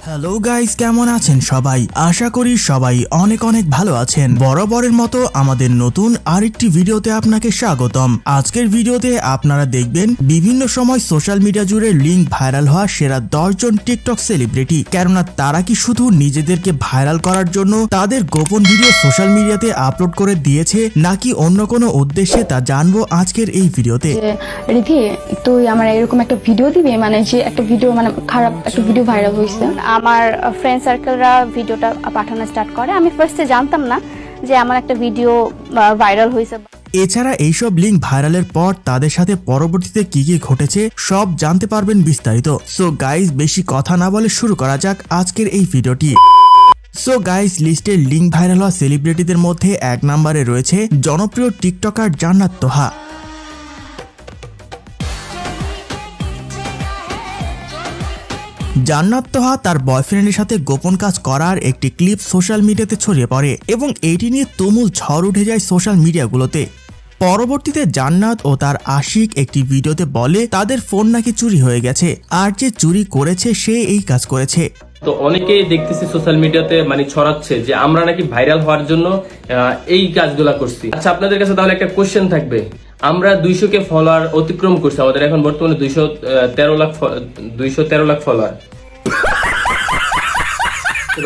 Hello guys, কেমন আছেন সবাই? আশা করি সবাই অনেক অনেক ভালো আছেন। বরাবরের মতো আমাদের নতুন আরেকটি ভিডিওতে আপনাকে স্বাগতম। আজকের ভিডিওতে আপনারা দেখবেন বিভিন্ন সময় সোশ্যাল মিডিয়া জুড়ে লিঙ্ক ভাইরাল হওয়া সেরা 10 জন টিকটক সেলিব্রিটি। কেননা তারা কি শুধু নিজেদেরকে ভাইরাল করার জন্য তাদের গোপন ভিডিও সোশ্যাল মিডিয়াতে আপলোড করে দিয়েছে, নাকি অন্য কোনো উদ্দেশ্যে, তা জানবো আজকের এই ভিডিওতে। রিধি, তুই আমার এরকম একটা ভিডিও দিবি, মানে যে একটা ভিডিও, মানে খারাপ একটা ভিডিও ভাইরাল হয়েছে। আমার ফ্রেন্ড সার্কেলরা ভিডিওটা পাঠানো স্টার্ট করে। আমি ফার্স্টে জানতাম না যে আমার একটা ভিডিও ভাইরাল হয়েছে। এছাড়া এইসব লিঙ্ক ভাইরালের পর তাদের সাথে পরবর্তীতে কি কি ঘটেছে সব জানতে পারবেন বিস্তারিত। সো গাইস, বেশি কথা না বলে শুরু করা যাক আজকের এই ভিডিওটি। সো গাইস, লিস্টের লিঙ্ক ভাইরাল হওয়া সেলিব্রিটিদের মধ্যে 1 নম্বরে রয়েছে জনপ্রিয় টিকটকার জান্নাত তোহা। জান্নাত তোহা তার বয়ফ্রেন্ডের সাথে গোপন কাজ করার একটি ক্লিপ সোশ্যাল মিডিয়াতে ছড়িয়ে পড়ে এবং এটি নিয়ে তুমুল ঝড় উঠে যায় সোশ্যাল মিডিয়াগুলোতে। পরবর্তীতে জান্নাত ও তার আশিক একটি ভিডিওতে বলে তাদের ফোন নাকি চুরি হয়ে গেছে, আর যে চুরি করেছে সে এই কাজ করেছে। তো অনেকেই দেখতেছি সোশ্যাল মিডিয়াতে মানে ছড়াচ্ছে যে আমরা নাকি ভাইরাল হওয়ার জন্য এই কাজগুলা করছি। আচ্ছা, আপনাদের কাছে তাহলে একটা কোশ্চেন থাকবে, আমরা 200 কে ফলোয়ার অতিক্রম করছি, আমাদের এখন বর্তমানে 213 লাখ ফলোয়ার।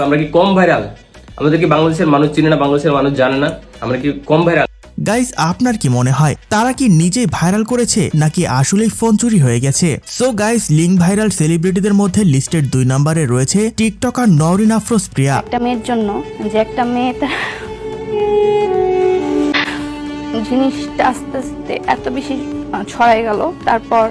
আমরা কি কম ভাইরাল? আমাদের কি বাংলাদেশের মানুষ চিনে না, বাংলাদেশের মানুষ জানে না, আমরা কি কম ভাইরাল? গাইস, আপনার কি মনে হয় তারা কি নিজেই ভাইরাল করেছে নাকি আসলেই ফোন চুরি হয়ে গেছে? সো গাইস, লিঙ্ক ভাইরাল সেলিব্রিটিদের মধ্যে লিস্টের 2 নম্বরে রয়েছে টিকটকার নওরিন আফরোজ প্রিয়া। একটা মেয়ের জন্য যে একটা মেয়ে জিনিসটা আস্তে আস্তে এত বেশি ছড়াই গেল, তারপর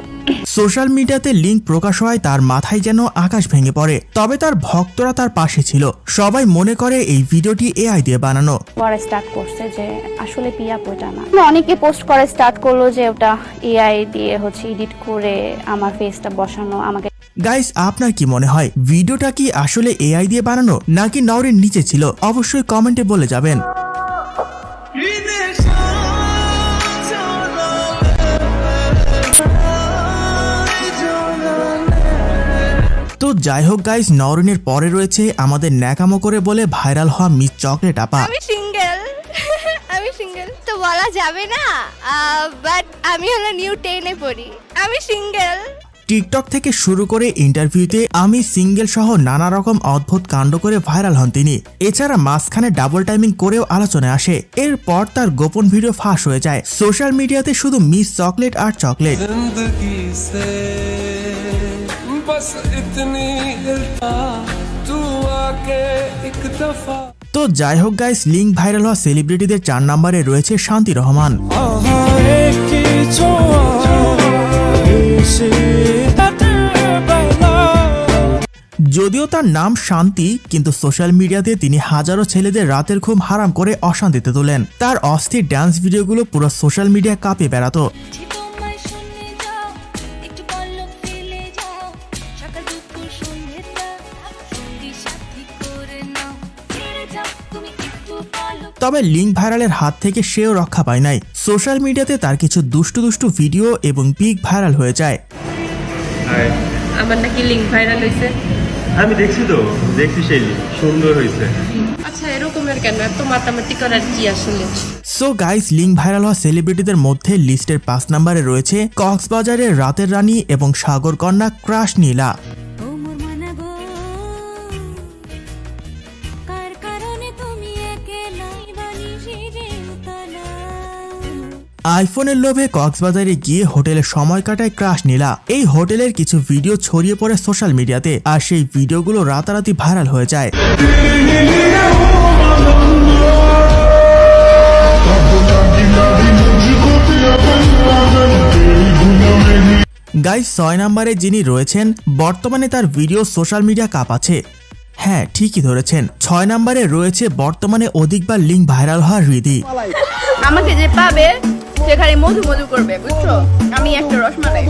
সোশ্যাল মিডিয়াতে লিঙ্ক প্রকাশ হয় তার মাথায় যেন আকাশ ভেঙে পড়ে। তবে তার ভক্তরা তার পাশে ছিল। সবাই মনে করে এই ভিডিওটি এআই দিয়ে বানানো। পরে স্টার্ট করছে যে আসলে পিয়া ওটা না। অনেকে পোস্ট করে স্টার্ট করলো যে ওটা এআই দিয়ে এডিট করে আমার ফেসটা বসানো। আমাকে গাইস, আপনার কি মনে হয় ভিডিওটা কি আসলে এআই দিয়ে বানানো নাকি নওরিন নিচে ছিল? অবশ্যই কমেন্টে বলে যাবেন। তো যাই হোক গাইস, নওরিনের পরে রয়েছে আমাদের ন্যাকামো করে বলে ভাইরাল হওয়া মিস চকলেট আপা। আমি সিঙ্গেল তো বলা যাবে না, বাট আমি হলো নিউ 10 এ পড়ি। আমি সিঙ্গেল। টিকটক থেকে শুরু করে ইন্টারভিউতে আমি সিঙ্গেল সহ নানা রকম অদ্ভুত কাণ্ড করে ভাইরাল হন তিনি। এছাড়া মাঝখানে ডাবল টাইমিং করেও আলোচনায় আসে। এরপর তার গোপন ভিডিও ফাঁস হয়ে যায়। সোশ্যাল মিডিয়াতে শুধু মিস চকলেট আর চকলেট। তো যাই হোক গাইস, লিঙ্ক ভাইরাল হওয়া সেলিব্রিটিদের 4 নম্বরে রয়েছে শান্তি রহমান। যদিও তার নাম শান্তি, কিন্তু সোশ্যাল মিডিয়াতে তিনি হাজারো ছেলেদের রাতের ঘুম হারাম করে অশান্তিতে তোলেন। তার অস্থির ডান্স ভিডিওগুলো পুরো সোশ্যাল মিডিয়া কাঁপিয়ে বেড়াতো। তবে লিঙ্ক ভাইরালের হাত থেকে সেও রক্ষা পায় নাই। সোশ্যাল মিডিয়াতে তার কিছু দুষ্টু দুষ্টু ভিডিও এবং পিক ভাইরাল হয়ে যায়। আমার নাকি লিঙ্ক ভাইরাল হয়েছে। আমি দেখছি সেই লিঙ্ক সুন্দর হয়েছে। আচ্ছা, এরকমের কেন এত মাতামাতি করার কি আসলে? সো গাইস, লিঙ্ক ভাইরাল হওয়া সেলিব্রিটিদের মধ্যে লিস্টের 5 নম্বরে রয়েছে কক্সবাজারের রাতের রানী এবং সাগরকন্যা ক্রাশ নীলা। আইফোনের লোভে কক্সবাজারে গিয়ে হোটেলে সময় কাটায় ক্রাশ নীলা। এই হোটেলের কিছু ভিডিও ছড়িয়ে পড়ে সোশ্যাল মিডিয়াতে, আর সেই ভিডিওগুলো রাতারাতি ভাইরাল হয়ে যায়। গাইস, 6 নম্বরে যিনি রয়েছেন, বর্তমানে তার ভিডিও সোশ্যাল মিডিয়া কাঁপাচ্ছে। হ্যাঁ, ঠিকই ধরেছেন, 6 নম্বরে রয়েছে বর্তমানে অধিকবার লিঙ্ক ভাইরাল হওয়া রিধি। আমাকে যে পাবে সেখানে মধু করবে, বুঝছো? আমি একটা রসমালাই।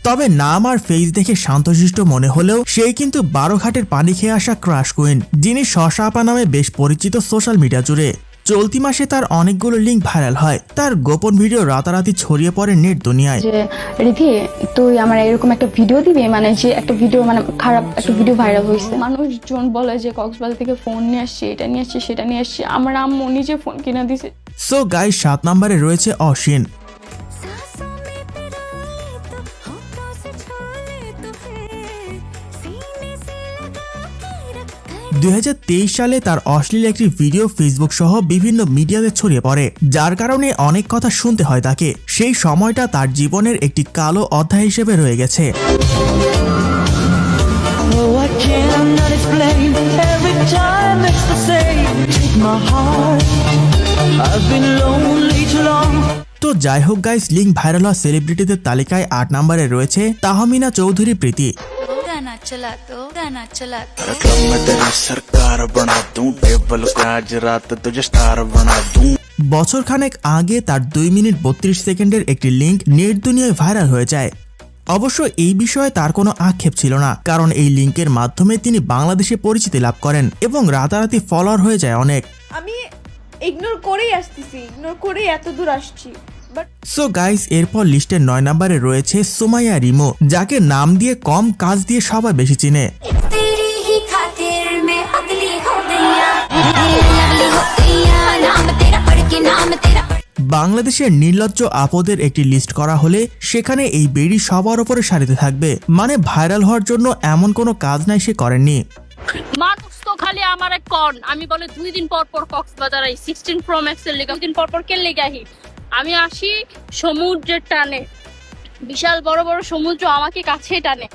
তবে নাম আর ফেস দেখে শান্তশিষ্ট মনে হলেও সেই কিন্তু 12 ঘাটের পানি খেয়ে আসা ক্রাশ কুইন, যিনি শশা আপা নামে বেশ পরিচিত সোশ্যাল মিডিয়া জুড়ে। চলতি মাসে তার অনেকগুলো লিঙ্ক ভাইরাল হয়। তার গোপন ভিডিও রাতারাতি ছড়িয়ে পড়ে নেট দুনিয়ায়। যে রিধি তুই আমার এরকম একটা ভিডিও দিবি, মানে যে একটা ভিডিও মানে খারাপ একটা ভিডিও ভাইরাল হয়েছে। মানুষজন বলে যে কক্সবাজার থেকে ফোন নিয়ে আসছি, এটা নিয়ে আসছি, সেটা নিয়ে আসছি। আমার আম্মু নিজে ফোন কিনে দিছে। সো গাইস, 7 নম্বরে রয়েছে অশ্বিন। 2023 সালে তার অশ্লীল একটি ভিডিও ফেসবুক সহ বিভিন্ন মিডিয়াতে ছড়িয়ে পড়ে, যার কারণে অনেক কথা শুনতে হয় তাকে। সেই সময়টা তার জীবনের একটি কালো অধ্যায় হিসেবে রয়ে গেছে। Oh, I cannot explain. Every time it's the same. Take my heart. I've been lonely too long. তো যাই হোক গাইস, লিঙ্ক ভাইরাল হওয়া সেলিব্রিটিদের তালিকায় 8 নম্বরে রয়েছে তাহমিনা চৌধুরী প্রীতি। गाना चला तो गाना चला तो मैं तेरी सरकार बना दूं, टेबल पे आज रात तुझे स्टार बना दूं। বছর খানেক আগে তার 2 মিনিট 32 সেকেন্ডের একটি লিঙ্ক নেট দুনিয়ায় ভাইরাল হয়ে যায়। অবশ্য এই বিষয়ে তার কোনো আক্ষেপ ছিল না, কারণ এই লিঙ্কের মাধ্যমে তিনি বাংলাদেশে পরিচিতি লাভ করেন এবং রাতারাতি ফলোয়ার হয়ে যায় অনেক। আমি ইগনোর করেই আসতেছি, ইগনোর করেই এত দূর আসছি। বাট সো গাইস, এরপর লিস্টের 9 নম্বরে রয়েছে সুমাইয়া রিমো, যাকে নাম দিয়ে কম কাজ দিয়ে সবাই বেশি চিনে। तेरी ही खातिर मैं अगली हो गया अगली हो गया नाम तेरा पढ़ के नाम तेरा বাংলাদেশের নির্লজ্জ আপদের একটি লিস্ট করা হলে সেখানে এই বেড়ি সবার উপরে সারিতে থাকবে। মানে ভাইরাল হওয়ার জন্য এমন কোনো কাজ নাই সে করেননি। মানুষ তো খালি আমার এক কর্ন, আমি বলে 2 দিন পর পর কক্সবাজার আই 16 প্রো ম্যাক্স এর লেগে 2 দিন পর পর কে লেগে আহি। আমি আসি সমুদ্রের টানে, বিশাল বড় বড় সমুদ্র আমাকে কাছে টানে।